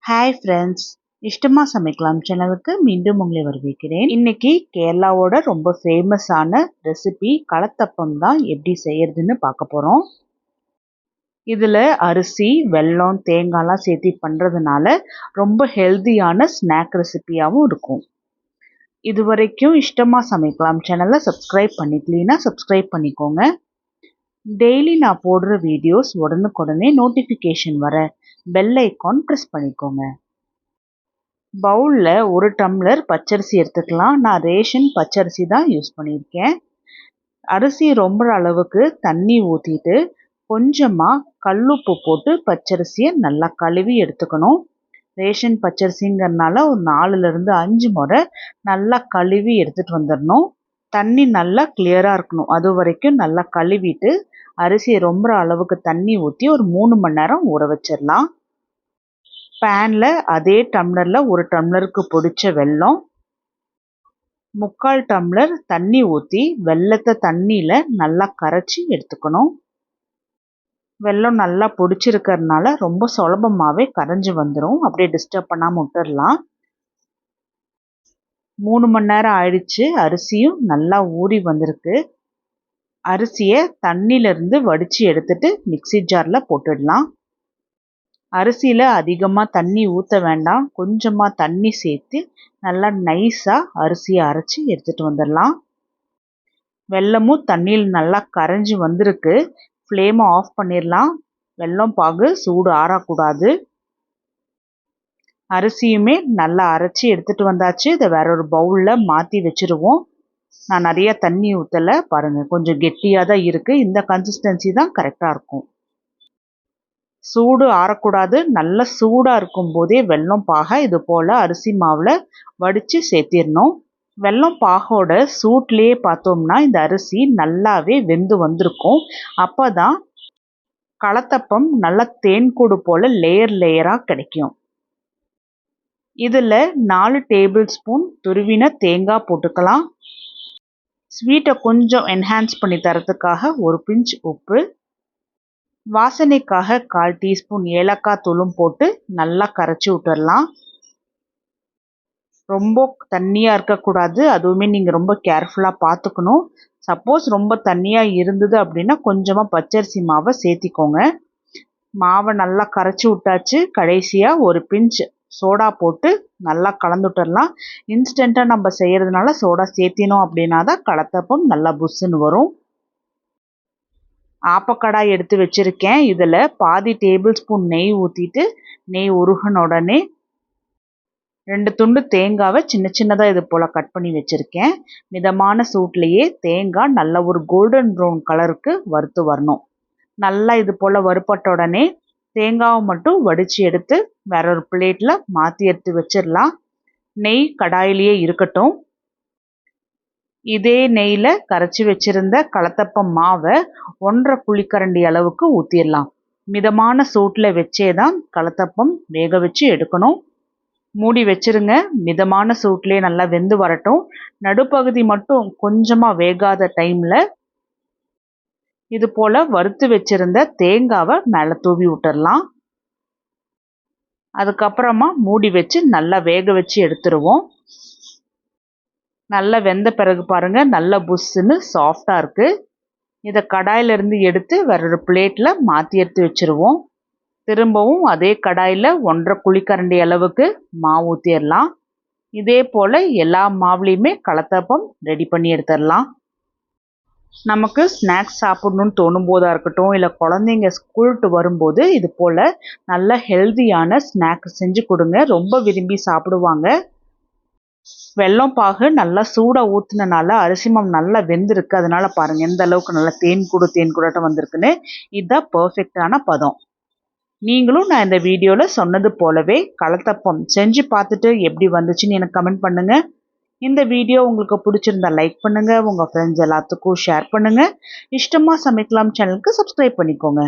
Hi friends, இஷ்டமா சமைக்கலாம் சேனலுக்கு மீண்டும் உங்களை வரவேற்கிறேன். இன்னைக்கு கேரளாவோட ரொம்ப ஃபேமஸான ரெசிபி களத்தப்பம் தான் எப்படி செய்யறதுன்னு பார்க்க போகிறோம். இதில் அரிசி, வெல்லம், தேங்காய்லாம் சேர்த்து பண்ணுறதுனால ரொம்ப ஹெல்த்தியான ஸ்நாக் ரெசிபியாகவும் இருக்கும். இது வரைக்கும் இஷ்டமா சமைக்கலாம் சேனலை சப்ஸ்கிரைப் பண்ணிக்கலனா சப்ஸ்கிரைப் பண்ணிக்கோங்க. டெய்லி நான் போடுற வீடியோஸ் உடனுக்குடனே நோட்டிஃபிகேஷன் வர பெல் ஐக்கான் ப்ரெஸ் பண்ணிக்கோங்க. பவுலில் 1 டம்ளர் பச்சரிசி எடுத்துக்கலாம். நான் ரேஷன் பச்சரிசி தான் யூஸ் பண்ணியிருக்கேன். அரிசி ரொம்ப அளவுக்கு தண்ணி ஊற்றிட்டு கொஞ்சமாக கல்லுப்பு போட்டு பச்சரிசியை நல்லா கழுவி எடுத்துக்கணும். ரேஷன் பச்சரிசிங்கிறதுனால ஒரு 4லேருந்து 5 முறை நல்லா கழுவி எடுத்துகிட்டு வந்துடணும். தண்ணி நல்லா கிளியராக இருக்கணும். அது வரைக்கும் நல்லா கழுவிட்டு அரிசியை ரொம்ப அளவுக்கு தண்ணி ஊற்றி ஒரு 3 மணி நேரம் ஊற வச்சிடலாம். பேனில் அதே டம்ளரில் 1 டம்ளருக்கு பொடிச்ச வெல்லம், 3/4 டம்ளர் தண்ணி ஊற்றி வெல்லத்தை தண்ணியில் நல்லா கரைச்சி எடுத்துக்கணும். வெல்லம் நல்லா பொடிச்சிருக்கிறதுனால ரொம்ப சுலபமாகவே கரைஞ்சி வந்துடும். அப்படியே டிஸ்டர்ப் பண்ணாமல் விட்டுடலாம். 3 மணி நேரம் ஆயிடுச்சு. அரிசியும் நல்லா ஊறி வந்திருக்கு. அரிசியை தண்ணியிலேருந்து வடித்து எடுத்துட்டு மிக்ஸி ஜாரில் போட்டுடலாம். அரிசியில் அதிகமாக தண்ணி ஊற்ற வேண்டாம். கொஞ்சமாக தண்ணி சேர்த்து நல்லா நைஸாக அரிசியை அரைச்சி எடுத்துகிட்டு வந்துடலாம். வெல்லமும் தண்ணியில் நல்லா கரைஞ்சி வந்திருக்கு. ஃப்ளேமை ஆஃப் பண்ணிடலாம். வெல்லம் பாகு சூடு ஆறக்கூடாது. அரிசியுமே நல்லா அரைச்சி எடுத்துகிட்டு வந்தாச்சு. இதை வேற ஒரு பவுலில் மாற்றி வச்சுருவோம். நான் நிறைய தண்ணி ஊற்றலை பாருங்கள், கொஞ்சம் கெட்டியாக தான் இருக்குது. இந்த கன்சிஸ்டன்சி தான் கரெக்டாக இருக்கும். சூடு ஆறக்கூடாது. நல்ல சூடாக இருக்கும் போதே வெல்லம் பாகை இது போல் அரிசி மாவில் வடித்து சேர்த்திடணும். வெல்லம் பாகோட சூட்லேயே பார்த்தோம்னா இந்த அரிசி நல்லாவே வெந்து வந்திருக்கும். அப்போ தான் களத்தப்பம் நல்லா தேன்கூடு போல் லேயர் லேயராக கிடைக்கும். இதில் 4 டேபிள் ஸ்பூன் துருவின தேங்காய் போட்டுக்கலாம். ஸ்வீட்டை கொஞ்சம் என்ஹான்ஸ் பண்ணி தரத்துக்காக 1 பிஞ்ச் உப்பு, வாசனைக்காக 1/4 டீஸ்பூன் ஏலக்காய் தூளும் போட்டு நல்லா கரைச்சி விட்டுடலாம். ரொம்ப தண்ணியாக இருக்கக்கூடாது. அதுவுமே நீங்கள் ரொம்ப கேர்ஃபுல்லாக பார்த்துக்கணும். சப்போஸ் ரொம்ப தண்ணியாக இருந்தது அப்படின்னா கொஞ்சமாக பச்சரிசி மாவை சேர்த்திக்கோங்க. மாவை நல்லா கரைச்சி விட்டாச்சு. கடைசியாக 1 பிஞ்ச் சோடா போட்டு நல்லா கலந்து விட்டுடலாம். இன்ஸ்டண்ட்டாக நம்ம செய்கிறதுனால சோடா சேர்த்தினோம் அப்படின்னா தான் களத்தப்பம் நல்லா புஷ்ஷுன்னு வரும். ஆப்பக்கடாய் எடுத்து வச்சுருக்கேன். இதில் பாதி டேபிள் ஸ்பூன் நெய் ஊற்றிட்டு நெய் உருகின உடனே 2 துண்டு தேங்காவை சின்ன சின்னதாக இது போல் கட் பண்ணி வச்சுருக்கேன். மிதமான சூட்லேயே தேங்காய் நல்ல ஒரு கோல்டன் ப்ரௌன் கலருக்கு வறுத்து வரணும். நல்லா இது போல் வறுப்பட்ட உடனே தேங்காவை மட்டும் வடித்து எடுத்து வேற ஒரு பிளேட்டில் மாற்றி எடுத்து வச்சிடலாம். நெய் கடாயிலேயே இருக்கட்டும். இதே நெய்யில் கரைச்சி வச்சுருந்த களத்தப்பம் மாவை 1/2 குழிக்கரண்டி அளவுக்கு ஊற்றிடலாம். மிதமான சூட்டில் வச்சே தான் களத்தப்பம் வேக வச்சு எடுக்கணும். மூடி வச்சுருங்க. மிதமான சூட்லேயே நல்லா வெந்து வரட்டும். நடுப்பகுதி மட்டும் கொஞ்சமாக வேகாத டைமில் இது போல் வறுத்து வச்சுருந்த தேங்காவை மேலே தூவி விட்டுடலாம். அதுக்கப்புறமா மூடி வச்சு நல்லா வேக வச்சு எடுத்துருவோம். நல்லா வெந்த பிறகு பாருங்கள் நல்லா புஷ்ஷுன்னு சாஃப்டாக இருக்குது. இதை கடாயிலிருந்து எடுத்து வேற ஒரு பிளேட்டில் மாற்றி எடுத்து வச்சுருவோம். திரும்பவும் அதே கடாயில் 1/2 குழிக்கரண்டி அளவுக்கு மாவு ஊற்றிடலாம். இதே போல் எல்லா மாவுலேயுமே களத்தப்பம் ரெடி பண்ணி எடுத்துடலாம். நமக்கு ஸ்நாக்ஸ் சாப்பிடணுன்னு தோணும் போதாக இருக்கட்டும், இல்லை குழந்தைங்க ஸ்கூல்ட்டு வரும்போது இது போல் நல்ல ஹெல்த்தியான ஸ்நாக்ஸ் செஞ்சு கொடுங்க. ரொம்ப விரும்பி சாப்பிடுவாங்க. வெல்லம் பாகு நல்லா சூடாக ஊற்றினால அரிசி மாவு நல்லா வெந்திருக்கு. அதனால் பாருங்கள் எந்த அளவுக்கு நல்லா தேன்கூடாட்டம் வந்திருக்குன்னு. இதுதான் பர்ஃபெக்டான பதம். நீங்களும் நான் இந்த வீடியோவில் சொன்னது போலவே களத்தப்பம் செஞ்சு பார்த்துட்டு எப்படி வந்துச்சுன்னு எனக்கு கமெண்ட் பண்ணுங்கள். இந்த வீடியோ உங்களுக்கு பிடிச்சிருந்தா லைக் பண்ணுங்கள். உங்கள் ஃப்ரெண்ட்ஸ் எல்லாத்துக்கும் ஷேர் பண்ணுங்கள். இஷ்டமாக சமைக்கலாம் சேனலுக்கு சப்ஸ்கிரைப் பண்ணிக்கோங்க.